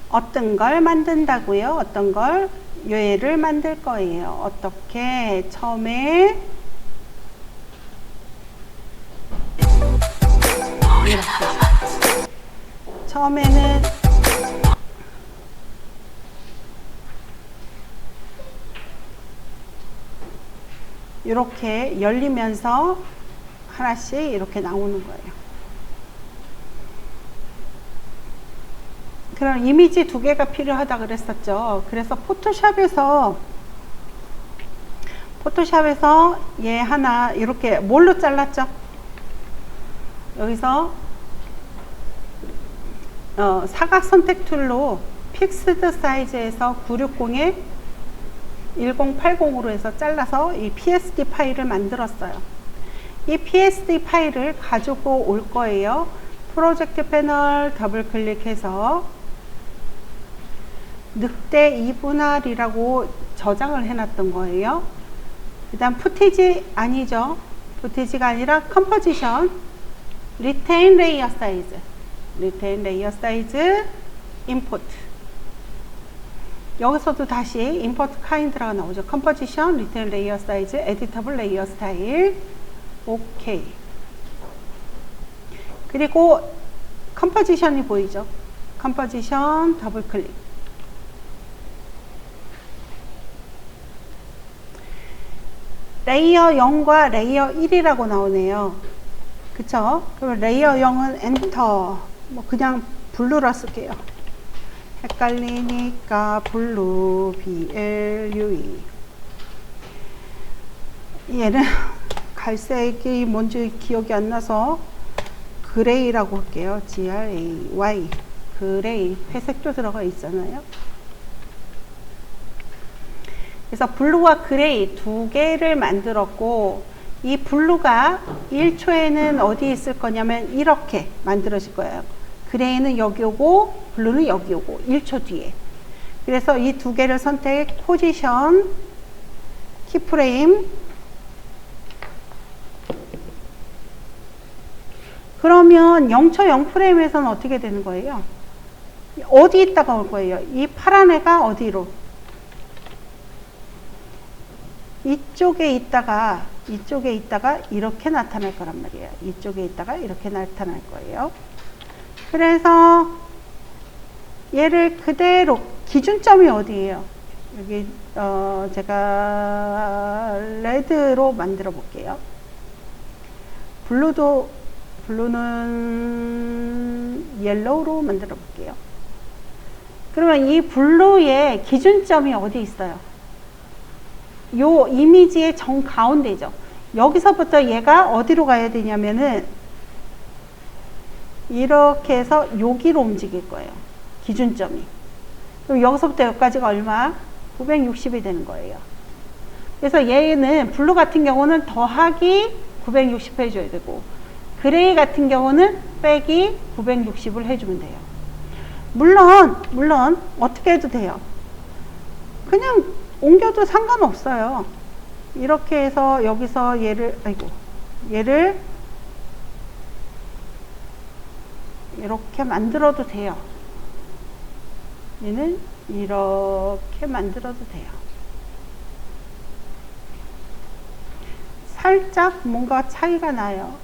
어떤 걸 만든다고요? 어떤 걸? 얘를 만들 거예요. 어떻게? 처음에 이렇게. 처음에는 이렇게 열리면서 하나씩 이렇게 나오는 거예요. 그럼 이미지 두 개가 필요하다 그랬었죠. 그래서 포토샵에서 얘 하나 이렇게 뭘로 잘랐죠? 여기서 사각 선택 툴로 픽스드 사이즈에서 960에 1080으로 해서 잘라서 이 PSD 파일을 만들었어요. 이 PSD 파일을 가지고 올 거예요. 프로젝트 패널 더블 클릭해서 늑대 2분할이라고 저장을 해놨던 거예요. 그 다음 푸티지 아니죠. 푸티지가 아니라 컴포지션 리테인 레이어 사이즈 임포트. 여기서도 다시 임포트 카인드라고 나오죠. 컴포지션 리테인 레이어 사이즈 에디터블 레이어 스타일. 오케이. 그리고 컴포지션이 보이죠. 컴포지션 더블 클릭. 레이어 0과 레이어 1이라고 나오네요. 그쵸? 그럼 레이어 0은 엔터. 뭐 그냥 블루라 쓸게요. 헷갈리니까 블루 BLUE. 얘는 갈색이 뭔지 기억이 안 나서 그레이라고 할게요. GRAY. 그레이. 회색도 들어가 있잖아요. 그래서 블루와 그레이 두 개를 만들었고, 이 블루가 1초에는 어디 있을 거냐면 이렇게 만들어질 거예요. 그레이는 여기 오고 블루는 여기 오고 1초 뒤에. 그래서 이 두 개를 선택, 포지션, 키프레임. 그러면 0초 0프레임에서는 어떻게 되는 거예요? 어디 있다가 올 거예요? 이 파란 애가 어디로? 이쪽에 있다가 이렇게 나타날 거란 말이에요. 이쪽에 있다가 이렇게 나타날 거예요. 그래서 얘를 그대로 기준점이 어디예요? 여기 제가 레드로 만들어 볼게요. 블루는 옐로우로 만들어 볼게요. 그러면 이 블루의 기준점이 어디 있어요? 요 이미지의 정 가운데죠. 여기서부터 얘가 어디로 가야 되냐면은 이렇게 해서 여기로 움직일 거예요. 기준점이. 그럼 여기서부터 여기까지가 얼마? 960이 되는 거예요. 그래서 얘는 블루 같은 경우는 더하기 960 해줘야 되고, 그레이 같은 경우는 빼기 960을 해주면 돼요. 물론 어떻게 해도 돼요. 그냥 옮겨도 상관없어요. 이렇게 해서 여기서 얘를 이렇게 만들어도 돼요. 얘는 이렇게 만들어도 돼요. 살짝 뭔가 차이가 나요.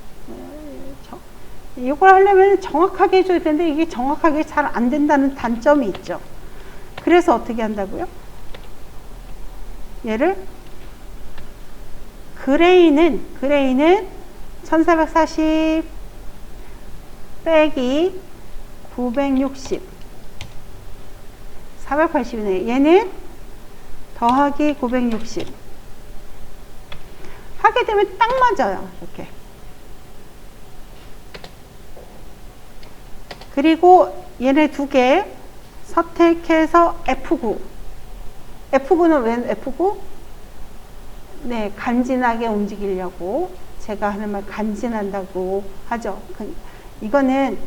이걸 하려면 정확하게 해줘야 되는데 이게 정확하게 잘 안 된다는 단점이 있죠. 그래서 어떻게 한다고요? 얘를 그레이는 1440 빼기 960 480이네. 얘는 더하기 960 하게 되면 딱 맞아요. 이렇게. 그리고 얘네 두 개 선택해서 F9. F9는 웬 F9? 네, 간지나게 움직이려고 제가 하는 말 간지난다고 하죠. 이거는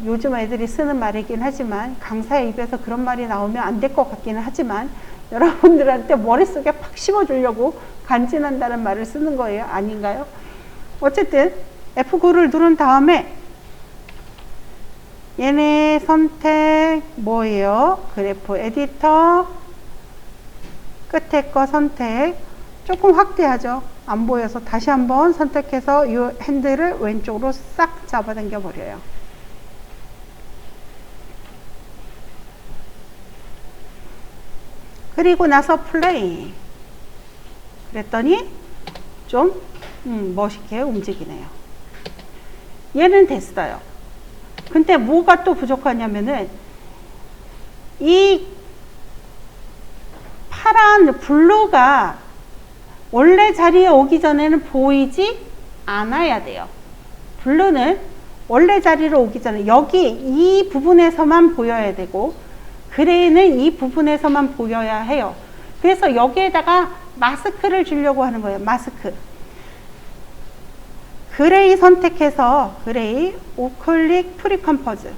요즘 애들이 쓰는 말이긴 하지만 강사의 입에서 그런 말이 나오면 안 될 것 같기는 하지만 여러분들한테 머릿속에 팍 심어주려고 간지난다는 말을 쓰는 거예요. 아닌가요? 어쨌든 F9를 누른 다음에 얘네 선택 뭐예요? 그래프 에디터 끝에 거 선택 조금 확대하죠. 안 보여서 다시 한번 선택해서 이 핸들을 왼쪽으로 싹 잡아당겨 버려요. 그리고 나서 플레이 그랬더니 좀 멋있게 움직이네요. 얘는 됐어요. 근데 뭐가 또 부족하냐면은 이 파란 블루가 원래 자리에 오기 전에는 보이지 않아야 돼요. 블루는 원래 자리로 오기 전에 여기 이 부분에서만 보여야 되고 그레이는 이 부분에서만 보여야 해요. 그래서 여기에다가 마스크를 주려고 하는 거예요. 마스크. 그레이 선택해서 그레이 우클릭 프리컴포즈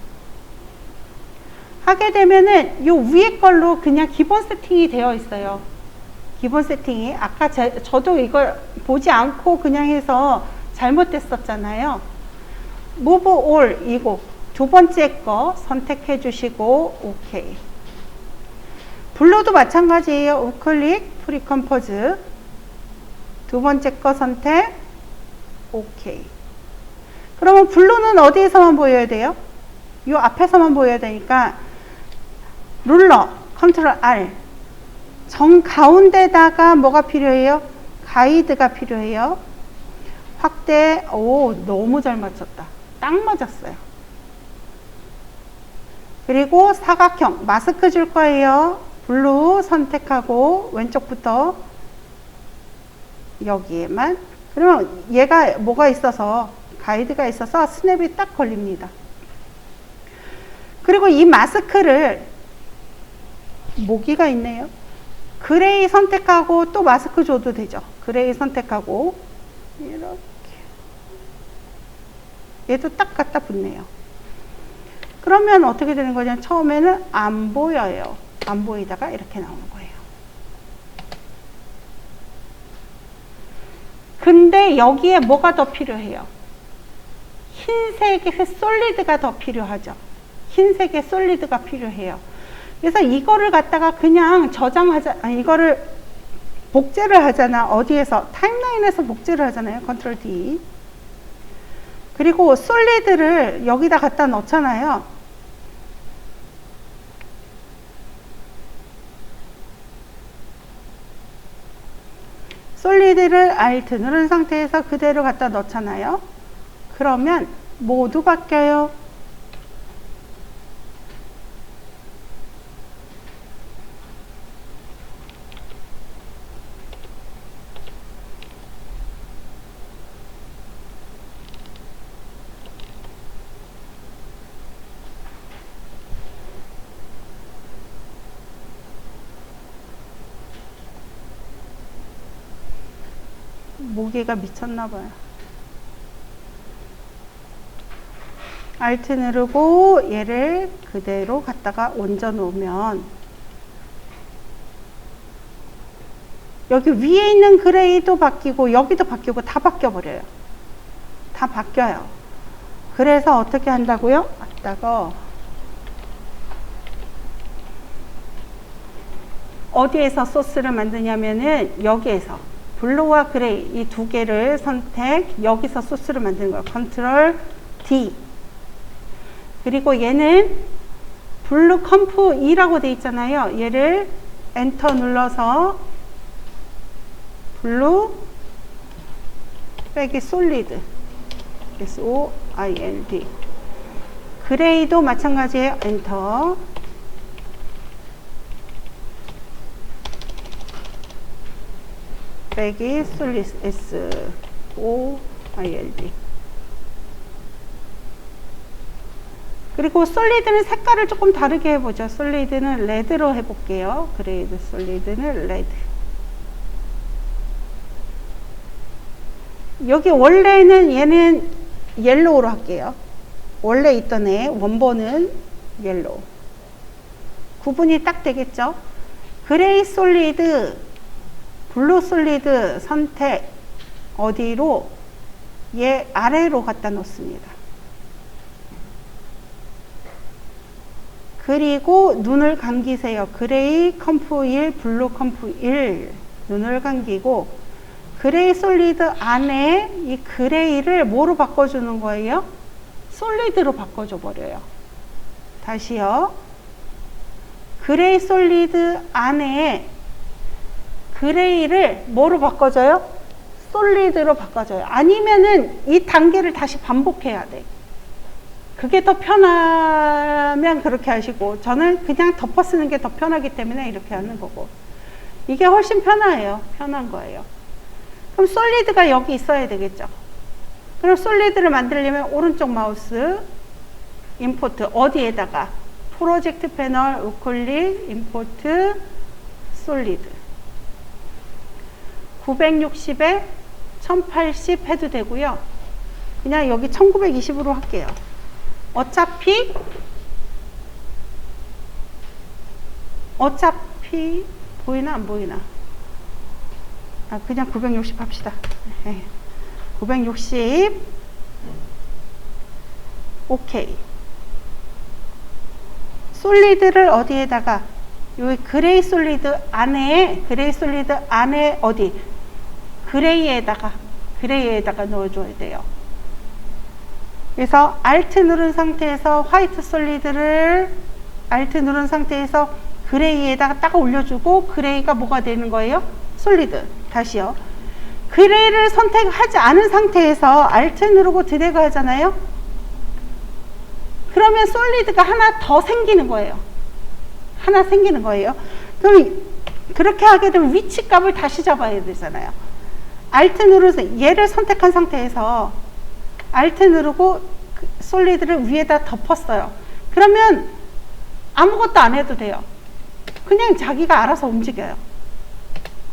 하게 되면은 요 위에 걸로 그냥 기본 세팅이 되어 있어요. 기본 세팅이 아까 저도 이걸 보지 않고 그냥 해서 잘못됐었잖아요. Move All 이거 두 번째 거 선택해 주시고 오케이. 블루도 마찬가지예요. 우클릭 프리컴포즈 두 번째 거 선택 오케이. 그러면 블루는 어디에서만 보여야 돼요? 요 앞에서만 보여야 되니까 룰러 컨트롤 R 정 가운데다가 뭐가 필요해요? 가이드가 필요해요. 확대. 오, 너무 잘 맞췄다. 딱 맞았어요. 그리고 사각형 마스크 줄 거예요. 블루 선택하고 왼쪽부터 여기에만. 그러면 얘가 뭐가 있어서 가이드가 있어서 스냅이 딱 걸립니다. 그리고 이 마스크를 모기가 있네요. 그레이 선택하고 또 마스크 줘도 되죠. 그레이 선택하고 이렇게 얘도 딱 갖다 붙네요. 그러면 어떻게 되는 거냐? 처음에는 안 보여요. 안 보이다가 이렇게 나오는 거예요. 근데 여기에 뭐가 더 필요해요? 흰색의 솔리드가 더 필요하죠. 흰색의 솔리드가 필요해요. 그래서 이거를 갖다가 그냥 저장하자, 아니, 이거를 복제를 하잖아. 어디에서? 타임라인에서 복제를 하잖아요. 컨트롤 D. 그리고 솔리드를 여기다 갖다 넣잖아요. 솔리드를 Alt 누른 상태에서 그대로 갖다 넣잖아요. 그러면 모두 바뀌어요. 모기가 미쳤나봐요. Alt 누르고 얘를 그대로 갖다가 얹어 놓으면 여기 위에 있는 그레이도 바뀌고 여기도 바뀌고 다 바뀌어 버려요. 다 바뀌어요. 그래서 어떻게 한다고요? 갖다가 어디에서 소스를 만드냐면은 여기에서 블루와 그레이 이 두 개를 선택, 여기서 소스를 만드는 거예요. 컨트롤 D. 그리고 얘는 블루 컴프 2라고 돼 있잖아요. 얘를 엔터 눌러서 블루 빼기 솔리드 SOILD. 그레이도 마찬가지예요. 엔터. 빼기 솔리드 SOILD. 그리고 솔리드는 색깔을 조금 다르게 해보죠. 솔리드는 레드로 해볼게요. 그레이드 솔리드는 레드. 여기 원래는 얘는 옐로우로 할게요. 원래 있던 애 원본은 옐로우. 구분이 딱 되겠죠. 그레이 솔리드, 블루 솔리드 선택 어디로? 얘 아래로 갖다 놓습니다. 그리고 눈을 감기세요. 그레이 컴프 1, 블루 컴프 1. 눈을 감기고, 그레이 솔리드 안에 이 그레이를 뭐로 바꿔주는 거예요? 솔리드로 바꿔줘 버려요. 다시요. 그레이 솔리드 안에 그레이를 뭐로 바꿔줘요? 솔리드로 바꿔줘요. 아니면은 이 단계를 다시 반복해야 돼. 그게 더 편하면 그렇게 하시고, 저는 그냥 덮어 쓰는 게 더 편하기 때문에 이렇게 하는 거고, 이게 훨씬 편해요. 편한 거예요. 그럼 솔리드가 여기 있어야 되겠죠. 그럼 솔리드를 만들려면 오른쪽 마우스 임포트 어디에다가 프로젝트 패널 우클릭 임포트 솔리드 960에 1080 해도 되고요. 그냥 여기 1920으로 할게요. 어차피 보이나 안 보이나? 그냥 960 합시다. 960 오케이. 솔리드를 어디에다가 여기 그레이 솔리드 안에 어디 그레이에다가 넣어줘야 돼요. 그래서 Alt 누른 상태에서 화이트 솔리드를 Alt 누른 상태에서 그레이에다가 딱 올려주고, 그레이가 뭐가 되는 거예요? 솔리드. 다시요. 그레이를 선택하지 않은 상태에서 Alt 누르고 드래그 하잖아요. 그러면 솔리드가 하나 더 생기는 거예요. 그럼 그렇게 하게 되면 위치 값을 다시 잡아야 되잖아요. Alt 누르서 얘를 선택한 상태에서 Alt 누르고 솔리드를 위에다 덮었어요. 그러면 아무것도 안 해도 돼요. 그냥 자기가 알아서 움직여요.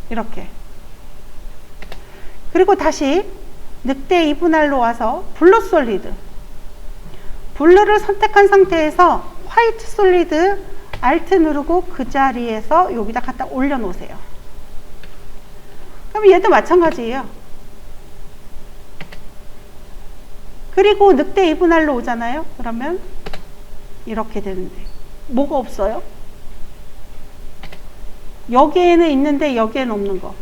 이렇게. 그리고 다시 늑대 2분할로 와서 블루 솔리드. 블루를 선택한 상태에서 화이트 솔리드 Alt 누르고 그 자리에서 여기다 갖다 올려 놓으세요. 그럼 얘도 마찬가지예요. 그리고 늑대 2분할로 오잖아요. 그러면 이렇게 되는데 뭐가 없어요? 여기에는 있는데 여기에는 없는 거.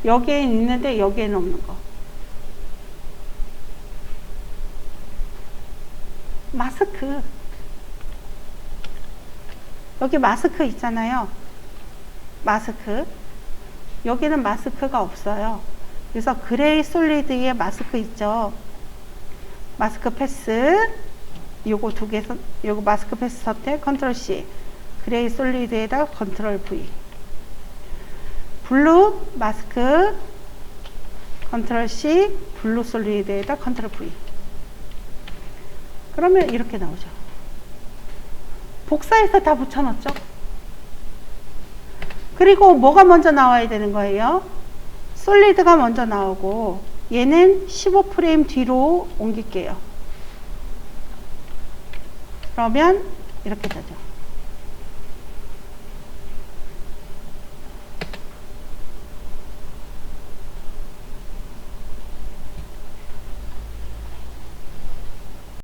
여기에는 있는데 여기에는 없는 거. 마스크. 여기 마스크 있잖아요. 마스크. 여기는 마스크가 없어요. 그래서 그레이 솔리드에 마스크 있죠. 마스크 패스. 요거 두 개, 요거 마스크 패스 선택, 컨트롤 C. 그레이 솔리드에다 컨트롤 V. 블루 마스크, 컨트롤 C, 블루 솔리드에다 컨트롤 V. 그러면 이렇게 나오죠. 복사해서 다 붙여넣죠. 그리고 뭐가 먼저 나와야 되는 거예요? 솔리드가 먼저 나오고, 얘는 15프레임 뒤로 옮길게요. 그러면 이렇게 되죠.